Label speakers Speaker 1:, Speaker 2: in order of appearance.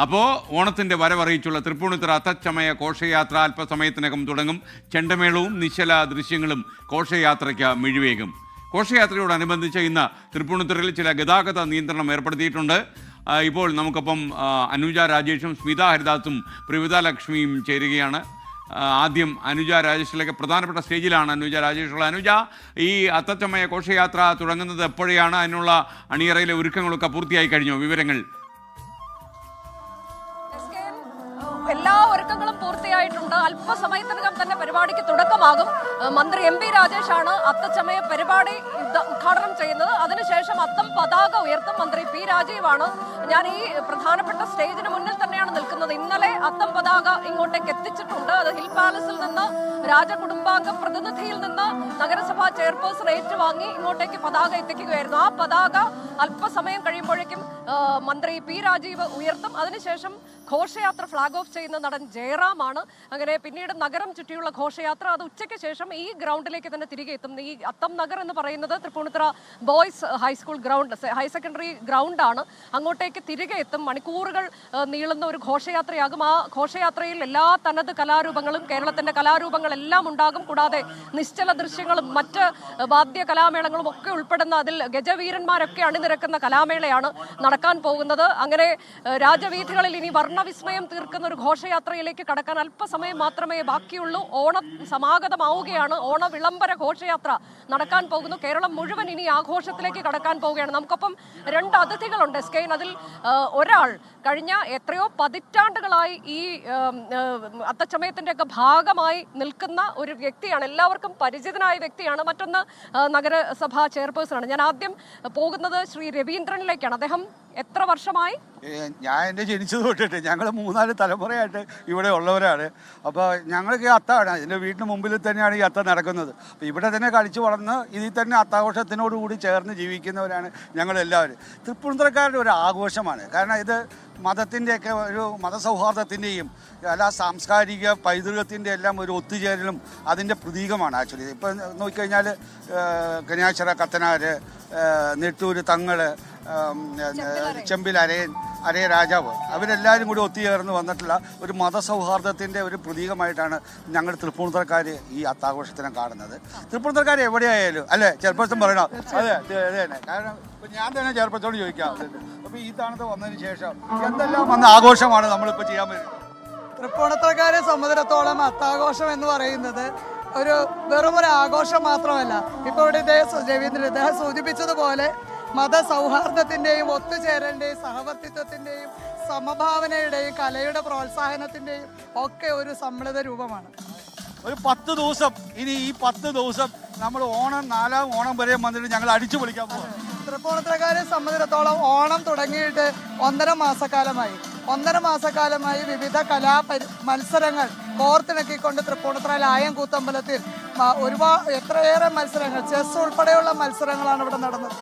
Speaker 1: അപ്പോൾ ഓണത്തിൻ്റെ വരവറിയിച്ചുള്ള തൃപ്പൂണിത്തുറ അത്തച്ചമയ ഘോഷയാത്ര അല്പസമയത്തിനകം തുടങ്ങും. ചെണ്ടമേളവും നിശ്ചല ദൃശ്യങ്ങളും ഘോഷയാത്രയ്ക്ക് മിഴിവേകും. ഘോഷയാത്രയോടനുബന്ധിച്ച് ഇന്ന് തൃപ്പൂണിത്തുറയിൽ ചില ഗതാഗത നിയന്ത്രണം ഏർപ്പെടുത്തിയിട്ടുണ്ട്. ഇപ്പോൾ നമുക്കൊപ്പം അനുജ രാജേഷും സ്മിത ഹരിദാസും പ്രവിത ലക്ഷ്മിയും ചേരുകയാണ്. ആദ്യം അനുജ രാജേഷിലേക്ക് പ്രധാനപ്പെട്ട സ്റ്റേജിലാണ് അനുജ രാജേഷുള്ള. അനുജ, ഈ അത്തച്ചമയ ഘോഷയാത്ര തുടങ്ങുന്നത് എപ്പോഴാണ്? അതിനുള്ള അണിയറയിലെ ഒരുക്കങ്ങളൊക്കെ പൂർത്തിയായി കഴിഞ്ഞോ? വിവരങ്ങൾ.
Speaker 2: എല്ലാ ഒരുക്കങ്ങളും പൂർത്തിയായിട്ടുണ്ട്. അല്പസമയത്തിനകം തന്നെ പരിപാടിക്ക് തുടക്കമാകും. മന്ത്രി എം പി രാജേഷാണ് അത്തച്ചമയ പരിപാടി ഉദ്ഘാടനം ചെയ്യുന്നത്. അതിനുശേഷം അത്തം പതാക ഉയർത്തും മന്ത്രി പി രാജീവാണ്. ഞാൻ ഈ പ്രധാനപ്പെട്ട സ്റ്റേജിന് മുന്നിൽ തന്നെയാണ് നിൽക്കുന്നത്. ഇന്നലെ അത്തം പതാക ഇങ്ങോട്ടേക്ക് എത്തിച്ചിട്ടുണ്ട്. അത് ഹിൽ പാലസിൽ നിന്ന് രാജകുടുംബാംഗം പ്രതിനിധിയിൽ നിന്ന് നഗരസഭാ ചെയർപേഴ്സൺ ഏറ്റുവാങ്ങി ഇങ്ങോട്ടേക്ക് പതാക എത്തിക്കുകയായിരുന്നു. ആ പതാക അല്പസമയം കഴിയുമ്പോഴേക്കും മന്ത്രി പി രാജീവ് ഉയർത്തും. അതിനുശേഷം ഘോഷയാത്ര ഫ്ലാഗ് ഓഫ് ചെയ്യുന്ന നടൻ ജയറാമാണ്. അങ്ങനെ പിന്നീട് നഗരം ചുറ്റിയുള്ള ഘോഷയാത്ര അത് ഉച്ചയ്ക്ക് ശേഷം ഈ ഗ്രൗണ്ടിലേക്ക് തന്നെ തിരികെ എത്തും. ഈ അത്തം നഗർ എന്ന് പറയുന്നത് Thrippunithura boys high school ground, higher secondary ഗ്രൗണ്ടാണ്. അങ്ങോട്ടേക്ക് തിരികെ എത്തും. മണിക്കൂറുകൾ നീളുന്ന ഒരു ഘോഷയാത്രയാകും. ആ ഘോഷയാത്രയിൽ എല്ലാ തനത് കലാരൂപങ്ങളും, കേരളത്തിന്റെ കലാരൂപങ്ങളെല്ലാം ഉണ്ടാകും. കൂടാതെ നിശ്ചല ദൃശ്യങ്ങളും മറ്റ് വാദ്യ കലാമേളങ്ങളും ഒക്കെ ഉൾപ്പെടുന്ന, അതിൽ ഗജവീരന്മാരൊക്കെ അണിനിരക്കുന്ന കലാമേളയാണ് നടക്കാൻ പോകുന്നത്. അങ്ങനെ രാജവീഥികളിൽ ഇനി വർണ്ണവിസ്മയം തീർക്കുന്ന ഒരു ഘോഷയാത്രയിലേക്ക് കടക്കാൻ അല്പസമയം മാത്രമേ ബാക്കിയുള്ളൂ. ഓണം സമാഗതമാവുകയാണ്. ഓണ വിളംബര ഘോഷയാത്ര നടക്കാൻ പോകുന്നു. കേരളം മുഴുവൻ ഇനി ആഘോഷത്തിലേക്ക് കടക്കാൻ പോവുകയാണ്. നമുക്കൊപ്പം രണ്ട് അതിഥികളുണ്ട് സ്കെയിൻ. അതിൽ ഒരാൾ കഴിഞ്ഞ എത്രയോ പതിറ്റാണ്ടുകളായി ഈ അത്തച്ചമയത്തിന്റെ ഒക്കെ ഭാഗമായി നിൽക്കുന്ന ഒരു വ്യക്തിയാണ്. എല്ലാവർക്കും പരിചിതനായ വ്യക്തിയാണ്. മറ്റൊന്ന് നഗരസഭാ ചെയർപേഴ്സണാണ്. ഞാൻ ആദ്യം പോകുന്നത് ശ്രീ രവീന്ദ്രനിലേക്കാണ്. അദ്ദേഹം എത്ര വർഷമായി?
Speaker 3: ഞാൻ എൻ്റെ ജനിച്ചത് തൊട്ടിട്ട് ഞങ്ങൾ 3-4 തലമുറയായിട്ട് ഇവിടെ ഉള്ളവരാണ്. അപ്പോൾ ഞങ്ങൾക്ക് അത്തമാണ്, എൻ്റെ വീടിന് മുമ്പിൽ തന്നെയാണ് ഈ അത്ത നടക്കുന്നത്. അപ്പോൾ ഇവിടെ തന്നെ കളിച്ചു വളർന്ന് ഇതിൽ തന്നെ അത്താഘോഷത്തിനോടുകൂടി ചേർന്ന് ജീവിക്കുന്നവരാണ് ഞങ്ങളെല്ലാവരും. തൃപ്പൂണിത്തുറക്കാരുടെ ഒരു ആഘോഷമാണ്. കാരണം ഇത് മതത്തിൻ്റെയൊക്കെ ഒരു മതസൗഹാർദ്ദത്തിൻ്റെയും എല്ലാ സാംസ്കാരിക പൈതൃകത്തിൻ്റെ എല്ലാം ഒരു ഒത്തുചേരലും അതിൻ്റെ പ്രതീകമാണ് ആക്ച്വലി. ഇപ്പം നോക്കിക്കഴിഞ്ഞാൽ കന്യാശ്വര കത്തനാർ, നെട്ടൂർ തങ്ങൾ, ചെമ്പിൽ അരയ രാജാവ്, അവരെല്ലാവരും കൂടി ഒത്തുചേർന്ന് വന്നിട്ടുള്ള ഒരു മതസൗഹാർദ്ദത്തിൻ്റെ ഒരു പ്രതീകമായിട്ടാണ് ഞങ്ങൾ തൃപ്പൂണിത്തുറക്കാർ ഈ അത്താഘോഷത്തിനെ കാണുന്നത്. തൃപ്പൂണിത്തുറക്കാർ എവിടെയായാലും അല്ലേ ചെയർപേഴ്സൺ പറയണോ? അതെ അതെ തന്നെ. കാരണം ഇപ്പം ഞാൻ തന്നെ ചെയർപേഴ്സണോട് ചോദിക്കാം, അപ്പോൾ ഈ തവണത്തെ വന്നതിന് ശേഷം എന്തെല്ലാം വന്ന ആഘോഷമാണ് നമ്മളിപ്പോൾ ചെയ്യാൻ പറ്റുന്നത്?
Speaker 4: തൃപ്പൂണിത്തുറക്കാരെ സംബന്ധിച്ചിടത്തോളം അത്താഘോഷം എന്ന് പറയുന്നത് വെറും ഒരു ആഘോഷം മാത്രമല്ല. ഇപ്പോൾ ഇവിടെ രവീന്ദ്രൻ സൂചിപ്പിച്ചതുപോലെ മതസൗഹാർദ്ദത്തിൻ്റെയും ഒത്തുചേരലിൻ്റെയും സഹവർത്തിത്വത്തിൻ്റെയും സമഭാവനയുടെയും കലയുടെ പ്രോത്സാഹനത്തിൻ്റെയും ഒക്കെ ഒരു സമ്മിളിത രൂപമാണ്.
Speaker 3: ഒരു 10 ദിവസം, ഇനി ഈ 10 ദിവസം നമ്മൾ ഓണം 4ാം ഓണം വരെ വന്നിട്ട് ഞങ്ങൾ അടിച്ചു പൊളിക്കാൻ പോകും.
Speaker 4: തൃപ്പൂണിത്തുറക്കാരെ സംബന്ധിച്ചിടത്തോളം ഓണം തുടങ്ങിയിട്ട് 1.5 മാസക്കാലമായി വിവിധ മത്സരങ്ങൾ കോർത്തിണക്കിക്കൊണ്ട് തൃപ്പൂണിത്തുറയിൽ ആയം കൂത്തമ്പലത്തിൽ എത്രയേറെ മത്സരങ്ങൾ, ചെസ് ഉൾപ്പെടെയുള്ള മത്സരങ്ങളാണ് ഇവിടെ നടന്നത്.